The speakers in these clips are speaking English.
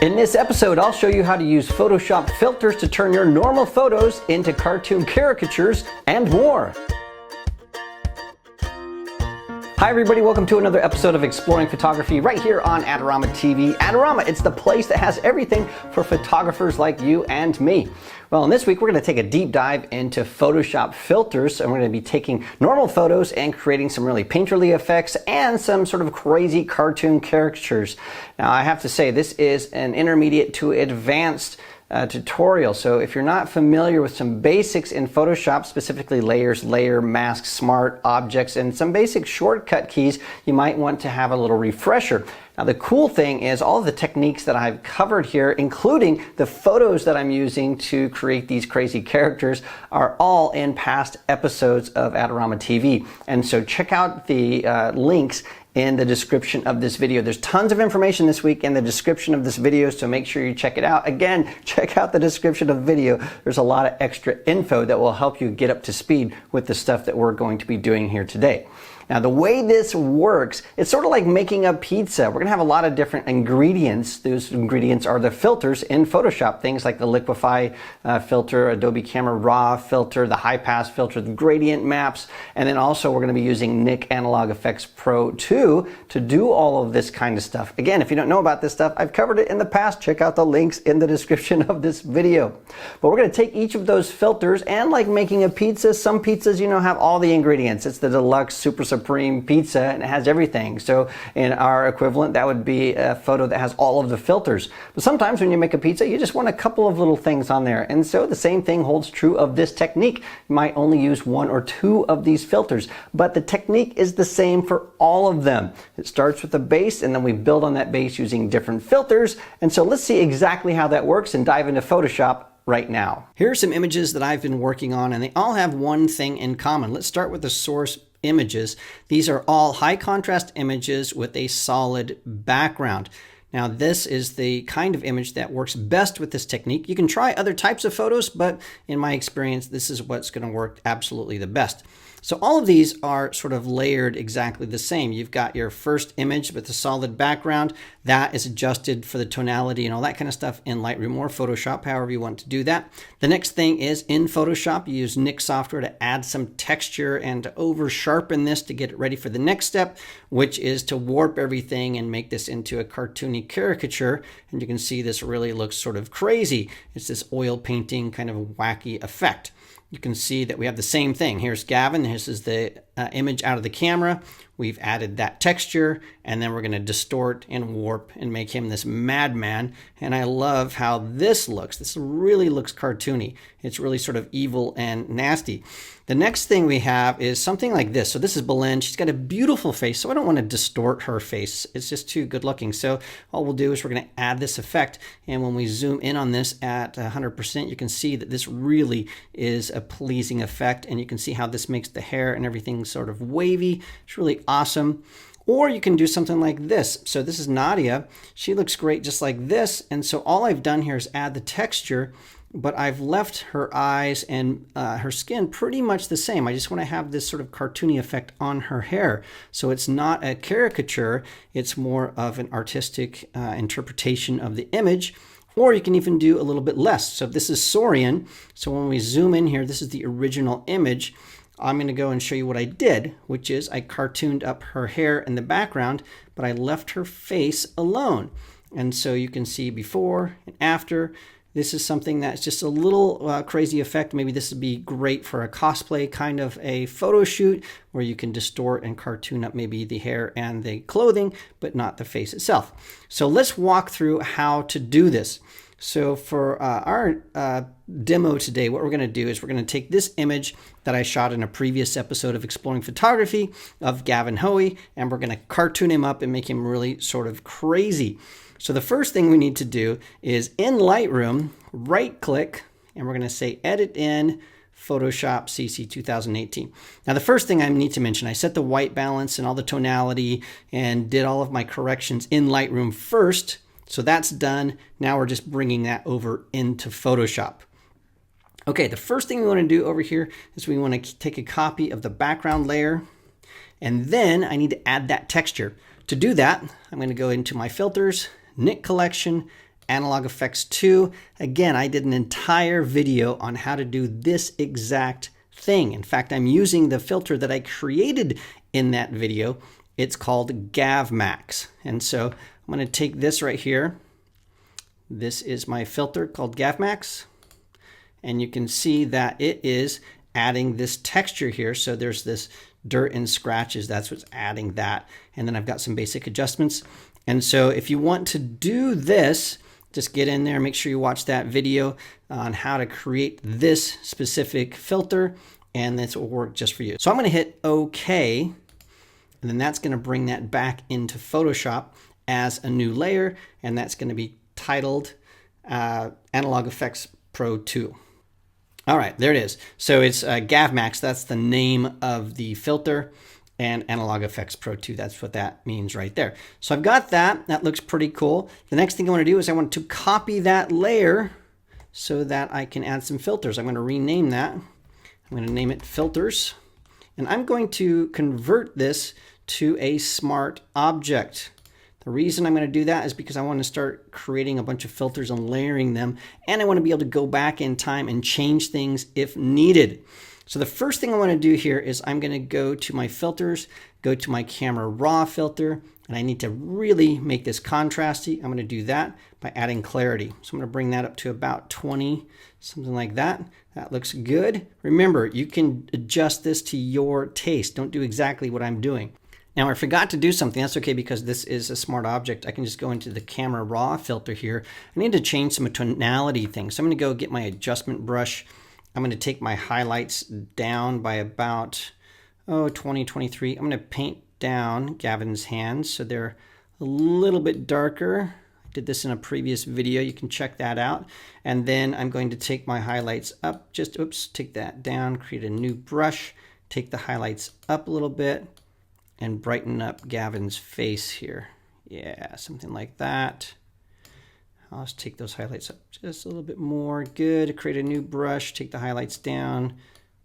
In this episode, I'll show you how to use Photoshop filters to turn your normal photos into cartoon caricatures and more. Hi everybody, welcome to another episode of Exploring Photography right here on Adorama TV. Adorama, it's the place that has everything for photographers like you and me. Well, in this week, we're going to take a deep dive into Photoshop filters, and we're going to be taking normal photos and creating some really painterly effects and some sort of crazy cartoon caricatures. Now, I have to say, this is an intermediate to advanced tutorial. So if you're not familiar with some basics in Photoshop, specifically layers, layer, mask, smart, objects, and some basic shortcut keys, you might want to have a little refresher. Now the cool thing is all of the techniques that I've covered here, including the photos that I'm using to create these crazy characters, are all in past episodes of Adorama TV. And so check out the links in the description of this video. There's tons of information this week in the description of this video, so make sure you check it out. Again, check out the description of the video. There's a lot of extra info that will help you get up to speed with the stuff that we're going to be doing here today. Now, the way this works, it's sort of like making a pizza. We're gonna have a lot of different ingredients. Those ingredients are the filters in Photoshop, things like the liquify filter, Adobe Camera Raw filter, the high pass filter, the gradient maps, and then also we're gonna be using Nik Analog Effects Pro 2 to do all of this kind of stuff. Again, if you don't know about this stuff, I've covered it in the past. Check out the links in the description of this video. But we're gonna take each of those filters, and like making a pizza, some pizzas, you know, have all the ingredients. It's the deluxe super supreme pizza and it has everything. So in our equivalent, that would be a photo that has all of the filters. But sometimes when you make a pizza, you just want a couple of little things on there. And so the same thing holds true of this technique. You might only use one or two of these filters, but the technique is the same for all of them. It starts with a base and then we build on that base using different filters. And so let's see exactly how that works and dive into Photoshop right now. Here are some images that I've been working on, and they all have one thing in common. Let's start with the source images. These are all high contrast images with a solid background. Now this is the kind of image that works best with this technique. You can try other types of photos, but in my experience, this is what's going to work absolutely the best. So all of these are sort of layered exactly the same. You've got your first image with a solid background. That is adjusted for the tonality and all that kind of stuff in Lightroom or Photoshop, however you want to do that. The next thing is in Photoshop, you use Nik software to add some texture and to over sharpen this to get it ready for the next step, which is to warp everything and make this into a cartoony caricature. And you can see this really looks sort of crazy. It's this oil painting kind of wacky effect. You can see that we have the same thing. Here's Gavin. This is the image out of the camera. We've added that texture, and then we're going to distort and warp and make him this madman. And I love how this looks. This really looks cartoony. It's really sort of evil and nasty. The next thing we have is something like this. So this is Belen. She's got a beautiful face, so I don't want to distort her face. It's just too good looking. So all we'll do is we're going to add this effect. And when we zoom in on this at 100%, you can see that this really is a pleasing effect. And you can see how this makes the hair and everything sort of wavy. It's really awesome. Or you can do something like this. So this is Nadia. She looks great just like this. And so all I've done here is add the texture, but I've left her eyes and her skin pretty much the same. I just want to have this sort of cartoony effect on her hair. So it's not a caricature, it's more of an artistic interpretation of the image. Or you can even do a little bit less. So this is Sorian. So when we zoom in here, this is the original image. I'm going to go and show you what I did, which is I cartooned up her hair in the background, but I left her face alone. And so you can see before and after. This is something that's just a little crazy effect. Maybe this would be great for a cosplay kind of a photo shoot where you can distort and cartoon up maybe the hair and the clothing, but not the face itself. So let's walk through how to do this. So for our demo today, what we're going to do is we're going to take this image that I shot in a previous episode of Exploring Photography of Gavin Hoey, and we're going to cartoon him up and make him really sort of crazy. So the first thing we need to do is in Lightroom, right click, and we're going to say Edit in Photoshop CC 2018. Now the first thing I need to mention, I set the white balance and all the tonality and did all of my corrections in Lightroom first. So that's done. Now we're just bringing that over into Photoshop. Okay, the first thing we want to do over here is we want to take a copy of the background layer, and then I need to add that texture. To do that, I'm going to go into my filters, Nik Collection, Analog Effects 2. Again, I did an entire video on how to do this exact thing. In fact, I'm using the filter that I created in that video. It's called GavMax. And so I'm going to take this right here. This is my filter called GavMax. And you can see that it is adding this texture here. So there's this dirt and scratches. That's what's adding that. And then I've got some basic adjustments. And so if you want to do this, just get in there, make sure you watch that video on how to create this specific filter, and this will work just for you. So I'm going to hit OK, and then that's going to bring that back into Photoshop as a new layer, and that's going to be titled Analog Effects Pro 2. All right, there it is. So it's GavMax, that's the name of the filter, and Analog Effects Pro 2, that's what that means right there. So I've got that. That looks pretty cool. The next thing I want to do is I want to copy that layer so that I can add some filters. I'm going to rename that. I'm going to name it Filters. And I'm going to convert this to a smart object. The reason I'm going to do that is because I want to start creating a bunch of filters and layering them. And I want to be able to go back in time and change things if needed. So the first thing I want to do here is I'm going to go to my filters, go to my camera raw filter, and I need to really make this contrasty. I'm going to do that by adding clarity. So I'm going to bring that up to about 20, something like that. That looks good. Remember, you can adjust this to your taste. Don't do exactly what I'm doing. Now, I forgot to do something. That's okay because this is a smart object. I can just go into the camera raw filter here. I need to change some tonality things. So I'm going to go get my adjustment brush. I'm going to take my highlights down by about 20, 23. I'm going to paint down Gavin's hands so they're a little bit darker. I did this in a previous video. You can check that out. And then I'm going to take my highlights up. Just, oops, take that down, create a new brush, take the highlights up a little bit, and brighten up Gavin's face here. Yeah, something like that. I'll just take those highlights up just a little bit more. Good. Create a new brush, take the highlights down,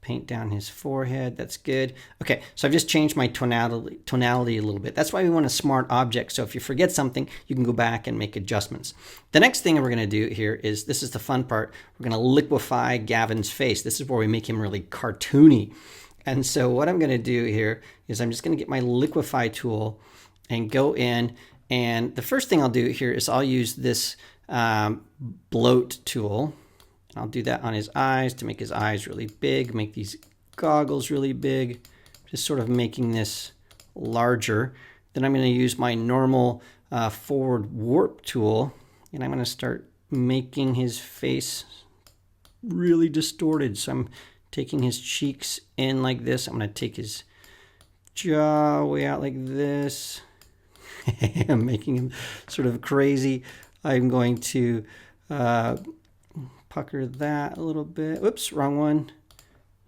paint down his forehead. That's good. Okay, so I've just changed my tonality a little bit. That's why we want a smart object. So if you forget something, you can go back and make adjustments. The next thing we're going to do here is, this is the fun part, we're going to liquify Gavin's face. This is where we make him really cartoony. And so what I'm going to do here is I'm just going to get my liquify tool and go in. And the first thing I'll do here is I'll use this bloat tool. I'll do that on his eyes to make his eyes really big, make these goggles really big, just sort of making this larger. Then I'm going to use my normal forward warp tool, and I'm going to start making his face really distorted. So I'm taking his cheeks in like this. I'm going to take his jaw way out like this. I'm making him sort of crazy. I'm going to pucker that a little bit. Whoops, wrong one.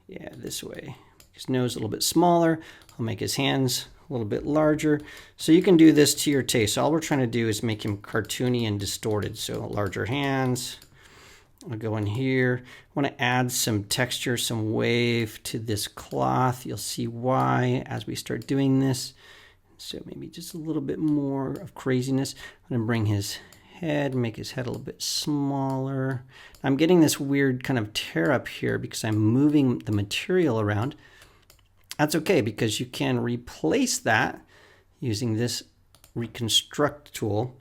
Yeah, this way. His nose a little bit smaller. I'll make his hands a little bit larger. So you can do this to your taste. So all we're trying to do is make him cartoony and distorted. So larger hands. I'll go in here. I want to add some texture, some wave to this cloth. You'll see why as we start doing this. So maybe just a little bit more of craziness. I'm going to bring his head, make his head a little bit smaller. I'm getting this weird kind of tear up here because I'm moving the material around. That's okay because you can replace that using this reconstruct tool.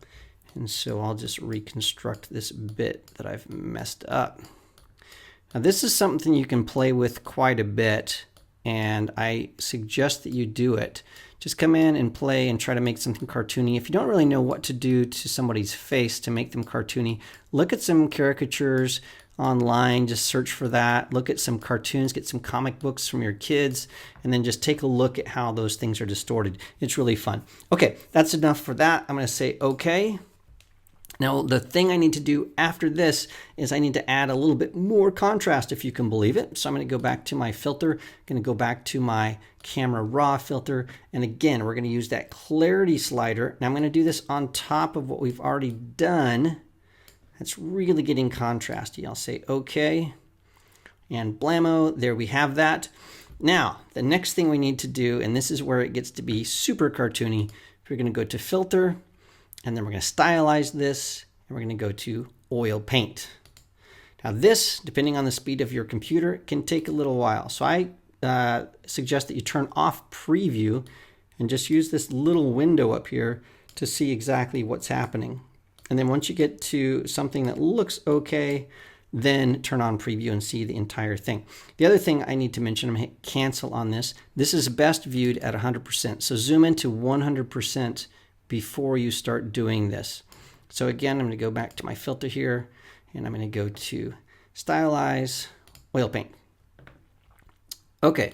And so I'll just reconstruct this bit that I've messed up. Now this is something you can play with quite a bit, and I suggest that you do it. Just come in and play and try to make something cartoony. If you don't really know what to do to somebody's face to make them cartoony, look at some caricatures online, just search for that. Look at some cartoons, get some comic books from your kids, and then just take a look at how those things are distorted. It's really fun. Okay, that's enough for that. I'm going to say okay. Now, the thing I need to do after this is I need to add a little bit more contrast, if you can believe it. So I'm going to go back to my filter, I'm going to go back to my camera raw filter. And again, we're going to use that clarity slider. Now I'm going to do this on top of what we've already done. That's really getting contrasty. I'll say okay. And blammo, there we have that. Now, the next thing we need to do, and this is where it gets to be super cartoony, we're going to go to filter. And then we're going to stylize this, and we're going to go to oil paint. Now this, depending on the speed of your computer, can take a little while. So I suggest that you turn off preview and just use this little window up here to see exactly what's happening. And then once you get to something that looks okay, then turn on preview and see the entire thing. The other thing I need to mention, I'm going to hit cancel on this. This is best viewed at 100%. So zoom into 100% before you start doing this. So again, I'm going to go back to my filter here, and I'm going to go to Stylize, Oil Paint. Okay,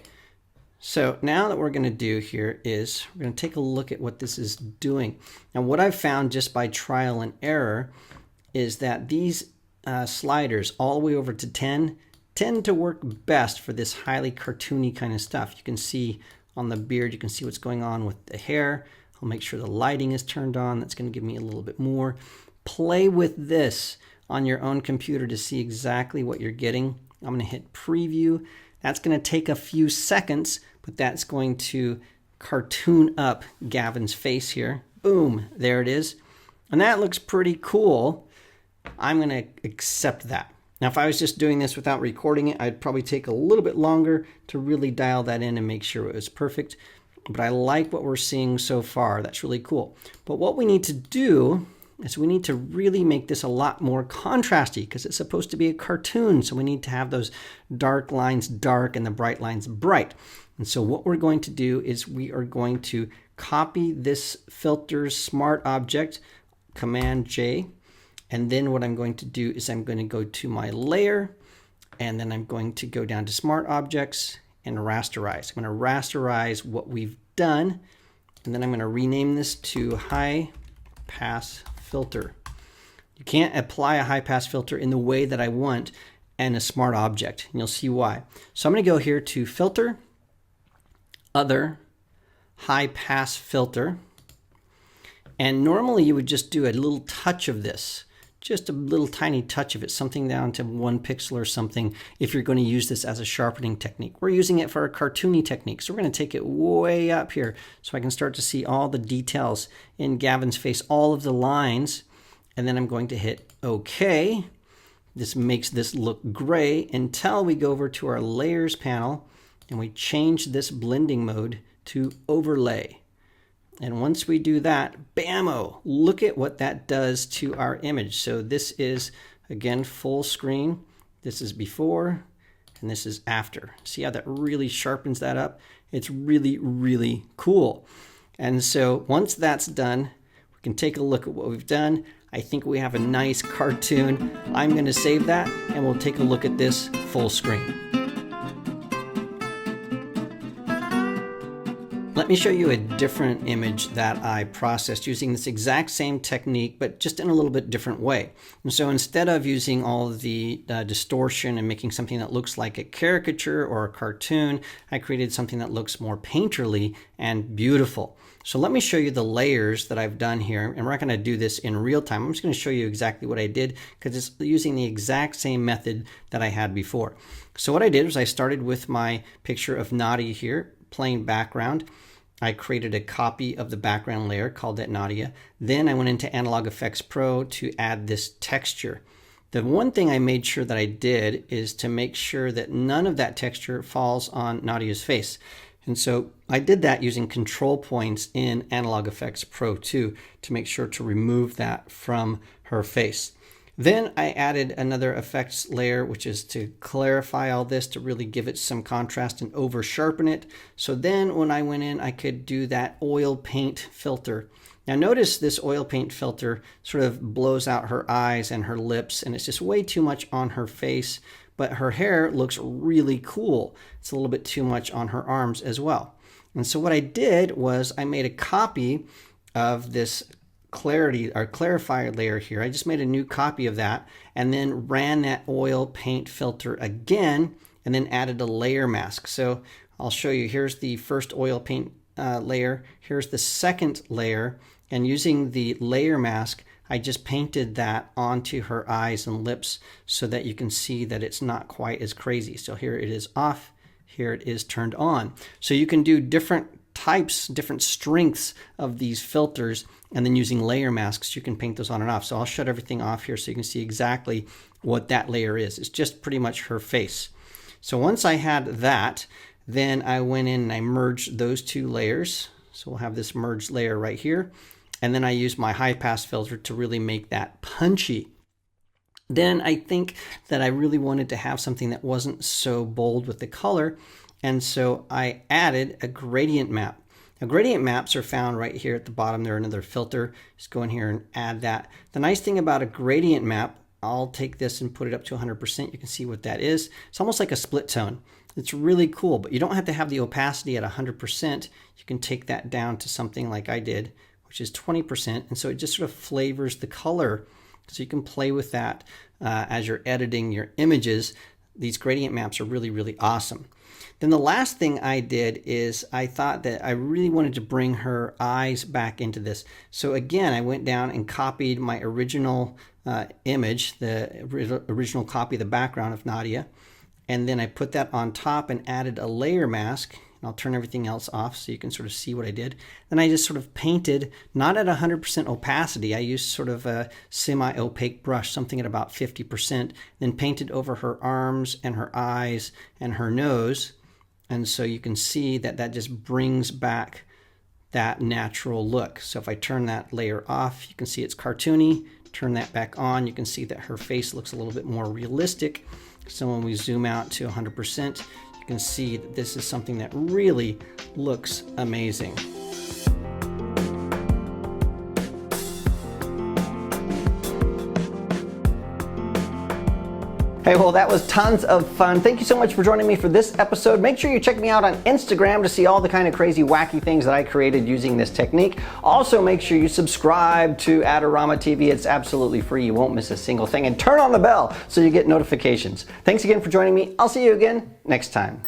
so now that we're going to do here is we're going to take a look at what this is doing. Now what I've found just by trial and error is that these sliders all the way over to 10 tend to work best for this highly cartoony kind of stuff. You can see on the beard, you can see what's going on with the hair. I'll make sure the lighting is turned on. That's going to give me a little bit more. Play with this on your own computer to see exactly what you're getting. I'm going to hit preview. That's going to take a few seconds, but that's going to cartoon up Gavin's face here. Boom, there it is. And that looks pretty cool. I'm going to accept that. Now, if I was just doing this without recording it, I'd probably take a little bit longer to really dial that in and make sure it was perfect. But I like what we're seeing so far. That's really cool. But what we need to do is we need to really make this a lot more contrasty because it's supposed to be a cartoon. So we need to have those dark lines dark and the bright lines bright. And so what we're going to do is we are going to copy this filter's smart object, Command J. And then what I'm going to do is I'm going to go to my layer, and then I'm going to go down to Smart Objects and Rasterize. I'm going to rasterize what we've done, and then I'm going to rename this to High Pass Filter. You can't apply a high pass filter in the way that I want and a smart object, and you'll see why. So I'm going to go here to Filter, Other, High Pass Filter, and normally you would just do a little touch of this. Just a little tiny touch of it, something down to 1 pixel or something, if you're going to use this as a sharpening technique. We're using it for a cartoony technique, so we're going to take it way up here so I can start to see all the details in Gavin's face, all of the lines, and then I'm going to hit OK. This makes this look gray until we go over to our Layers panel and we change this blending mode to Overlay. And once we do that, bammo, look at what that does to our image. So this is, again, full screen. This is before, and this is after. See how that really sharpens that up? It's really, really cool. And so once that's done, we can take a look at what we've done. I think we have a nice cartoon. I'm going to save that, and we'll take a look at this full screen. Let me show you a different image that I processed using this exact same technique, but just in a little bit different way. And so instead of using all of the distortion and making something that looks like a caricature or a cartoon, I created something that looks more painterly and beautiful. So let me show you the layers that I've done here, and we're not going to do this in real time. I'm just going to show you exactly what I did because it's using the exact same method that I had before. So what I did was I started with my picture of Nadia here, plain background. I created a copy of the background layer, called it Nadia. Then I went into Analog Effects Pro to add this texture. The one thing I made sure that I did is to make sure that none of that texture falls on Nadia's face. And so I did that using control points in Analog Effects Pro 2 to make sure to remove that from her face. Then I added another effects layer, which is to clarify all this, to really give it some contrast and over sharpen it. So then when I went in, I could do that oil paint filter. Now notice this oil paint filter sort of blows out her eyes and her lips, and it's just way too much on her face, but her hair looks really cool. It's a little bit too much on her arms as well. And so what I did was I made a copy of this clarity or clarifier layer here. I just made a new copy of that and then ran that oil paint filter again and then added a layer mask. So I'll show you. Here's the first oil paint layer. Here's the second layer, and using the layer mask, I just painted that onto her eyes and lips so that you can see that it's not quite as crazy. So here it is off, here it is turned on. So you can do different types, different strengths of these filters, and then using layer masks, you can paint those on and off. So I'll shut everything off here so you can see exactly what that layer is. It's just pretty much her face. So once I had that, then I went in and I merged those two layers. So we'll have this merged layer right here. And then I used my high pass filter to really make that punchy. Then I think that I really wanted to have something that wasn't so bold with the color. And so I added a gradient map. Now, gradient maps are found right here at the bottom. They're another filter. Just go in here and add that. The nice thing about a gradient map, I'll take this and put it up to 100%. You can see what that is. It's almost like a split tone. It's really cool, but you don't have to have the opacity at 100%. You can take that down to something like I did, which is 20%. And so it just sort of flavors the color. So you can play with that as you're editing your images. These gradient maps are really, really awesome. Then the last thing I did is I thought that I really wanted to bring her eyes back into this. So again, I went down and copied my original image, the original copy of the background of Nadia. And then I put that on top and added a layer mask. And I'll turn everything else off so you can sort of see what I did. Then I just sort of painted, not at 100% opacity. I used sort of a semi-opaque brush, something at about 50%, then painted over her arms and her eyes and her nose. And so you can see that that just brings back that natural look. So if I turn that layer off, you can see it's cartoony. Turn that back on, you can see that her face looks a little bit more realistic. So when we zoom out to 100%, you can see that this is something that really looks amazing. Hey, well, that was tons of fun. Thank you so much for joining me for this episode. Make sure you check me out on Instagram to see all the kind of crazy, wacky things that I created using this technique. Also, make sure you subscribe to Adorama TV. It's absolutely free. You won't miss a single thing. And turn on the bell so you get notifications. Thanks again for joining me. I'll see you again next time.